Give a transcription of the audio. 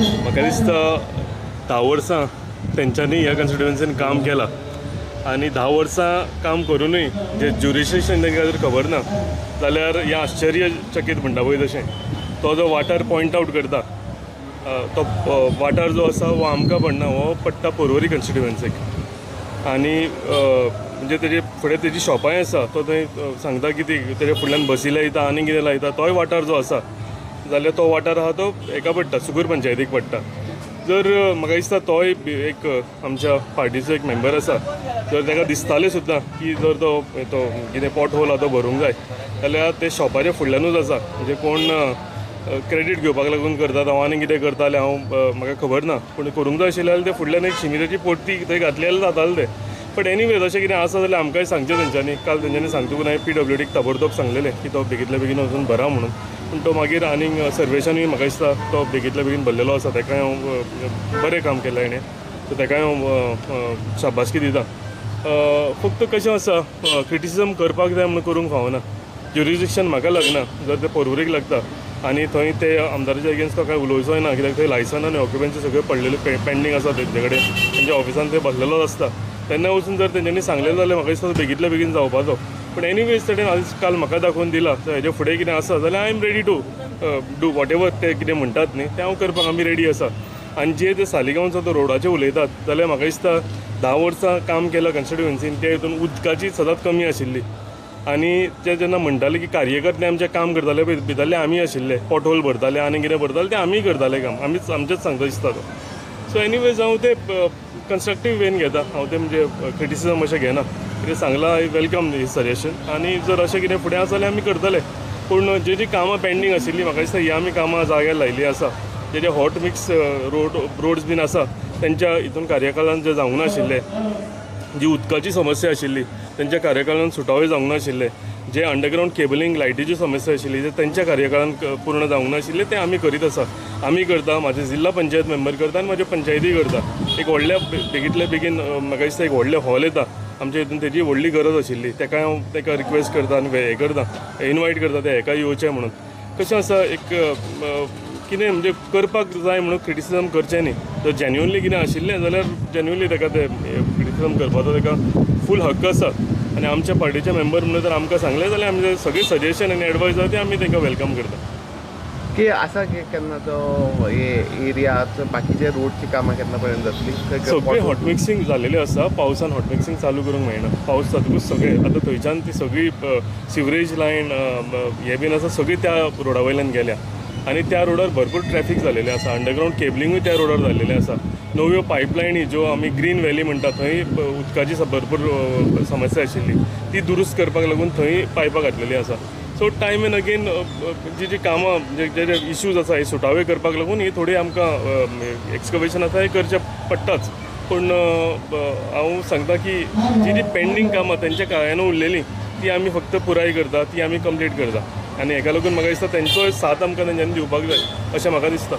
म्हाका दिसता 10 वर्सां तेंच्यांनी ह्या कॉन्स्टिट्युएन्सीन काम केलां आनी 10 वर्सां काम करूनय जे ज्युरिस्डिक्शन तांकां जर खबर ना जाल्यार हें आश्चर्यचकीत म्हणटा पळय तशें तो जो वाठार पॉयंट आवट करता तो वाठार जो आसा हो आमकां पडना, हो पडटा पर्वरी कॉन्स्टिट्युएन्सीक आनी म्हणजे तेजे फुडें तेजी शॉपांय आसा. तो थंय सांगता की तेजे फुडल्यान बसी लायता आनी कितें लायता. तोय वाठार जो आसा जाल्यार तो वाठार आहा तो हेका पडटा, सुगूर पंचायतीक पडटा. जर म्हाका दिसता तोय एक आमच्या पार्टीचो एक मेंबर आसा, जर ताका दिसतालें सुद्दां की जर तो कितें पॉट होल आहा तो भरूंक जाय जाल्यार ते शॉपाच्या फुडल्यानूच आसा. म्हणजे कोण क्रेडीट घेवपाक लागून करता तो आनी कितें करता जाल्यार म्हाका खबर ना, पूण करूंक जाय आशिल्लें जाल्यार ते फुडल्यान एक शिमिराची पोरती थंय घातली जाल्यार जातालें तें. बट एनीवे तशें कितें आसा जाल्यार आमकांय सांगचें तेंच्यांनी. काल तेंच्यांनी सांगतकून हांवें PWDक ताबडतोब सांगलेलें की तो बेगींतल्या बेगीन वचून भरा म्हणून. पूण तो मागीर आनीक सर्वेशानूय म्हाका दिसता तो बेगींतल्या बेगीन भरलेलो आसा. ताकाय हांव बरें काम केलां हेणें, सो ताकाय हांव शाबासकी दिता. फक्त कशें आसा क्रिटिसिजम करपाक जाय म्हणून करूंक फावना. ज्युरिस्डिक्शन म्हाका लागना, जर ते पर्वरीक लागता आनी थंय ते आमदाराच्या अगेन्स्ट तो काय उलोवचोय ना, कित्याक थंय लायसन आनी ऑक्युपन्सी सगळें पडलेले पेंडींग आसा तेंचे कडेन. तेंच्या ऑफिसान ते बसलेलोच आसता. तेन्ना वचून जर तेंच्यांनी सांगलें जाल्यार म्हाका दिसता बेगींतल्या बेगीन जावपाचो. पूण एनीवेज तेणें आयज काल म्हाका दाखोवन दिला हेजे फुडें कितें आसा जाल्यार I am ready to do whatever ते कितें म्हणटात न्ही तें हांव करपाक आमी रेडी आसा. आनी जे ते सालिगांवचो तो रोडाचेर उलयतात जाल्यार म्हाका दिसता 10 वर्सां काम केलां कॉन्स्टिट्युएन्सीन, ते हितून उदकाची सदांच कमी आशिल्ली. आनी ते जेन्ना म्हणटाले की कार्यकर्ते आमचे काम करताले भितरले आमी आशिल्ले, पॉटहोल भरताले आनी कितें भरताले ते आमी करताले काम, आमचेच सांगता दिसता तो. सो एनीवेज हांव ते कन्स्ट्रक्टीव वेन घेता, हांव ते म्हणजे क्रिटिसिजम अशें घेना. कितें सांगलां आय वेलकम ही सजेशन आनी जर अशें कितें फुडें आसा जाल्यार आमी करतले. पूण जी कामां पेंडींग आशिल्लीं म्हाका दिसता ही आमी कामां जाग्यार लायिल्लीं आसा. जे हॉट मिक्स रोड्स बीन आसा तेंच्या हितून कार्यकालान जे जावंक नाशिल्ले, जी उदकाची समस्या आशिल्ली तेंच्या कार्यकालान सुटावे जावंक नाशिल्ले, जे अंडरग्रावंड केबलींग लायटीची समस्या आशिल्ली जे तेंच्या कार्यकाळान पूर्ण जावंक नाशिल्ले ते आमी करीत आसा. आमी करता, म्हाजे जिल्ला पंचायत मेंबर करता आनी म्हाजे पंचायती करता. एक व्हडल्या बेगींतल्या बेगीन म्हाका दिसता एक व्हडलें हॉल येता आमच्या हितून, तेजी व्हडली गरज आशिल्ली. ताका हांव ताका रिक्वेस्ट करता आनी हें करता, इनवायट करता ते हेका येवचें म्हणून. कशें आसा एक कितें म्हणजे करपाक जाय म्हणून क्रिटिसिजम करचें न्ही. जर जेन्युअनली कितें आशिल्लें जाल्यार जेन्युअनली ताका ते क्रिटिसिजम करपाचो ताका फूल हक्क आसा. आनी आमच्या पार्टीचे मेंबर म्हणून जर आमकां सांगलें जाल्यार आमी सगळीं सजेशन आनी एडवायस आसा ते आमी तांकां वेलकम करता. की आसा की केन्ना तो एरियात बाकीचे रोडची कामां केन्ना पर्यंत जातली? सगळें हॉट मिक्सिंग जालेलें आसा. पावसान हॉट मिक्सिंग चालू करूंक मेळना. पावस जातकूच सगळें आतां थंयच्यान ती सगळी सिवरेज लायन हे बीन आसा सगळी त्या रोडा वयल्यान गेल्या आनी त्या रोडार भरपूर ट्रॅफिक जालेलें आसा. अंडरग्रावंड केबलिंगूय त्या रोडार जाल्लेलें आसा. नव्यो पायपलायनी ज्यो आमी ग्रीन व्हॅली म्हणटा थंय उदकाची भरपूर समस्या आशिल्ली ती दुरुस्त करपाक लागून थंय पायपां घातलेलीं आसा. सो टायम एंड अगेन जी कामां जे इश्यूज आसा हे सुटावे करपाक लागून ही थोडी आमकां एक्सकवेशन आसा हे करचें पडटाच. पूण हांव सांगता की जी पेंडींग कामां तेंच्या काळान उरलेलीं ती आमी फक्त पुराय करता, ती आमी कंप्लीट करता. आनी हेका लागून म्हाका दिसता तेंचोय साथ आमकां तेंच्यांनी दिवपाक जाय अशें म्हाका दिसता.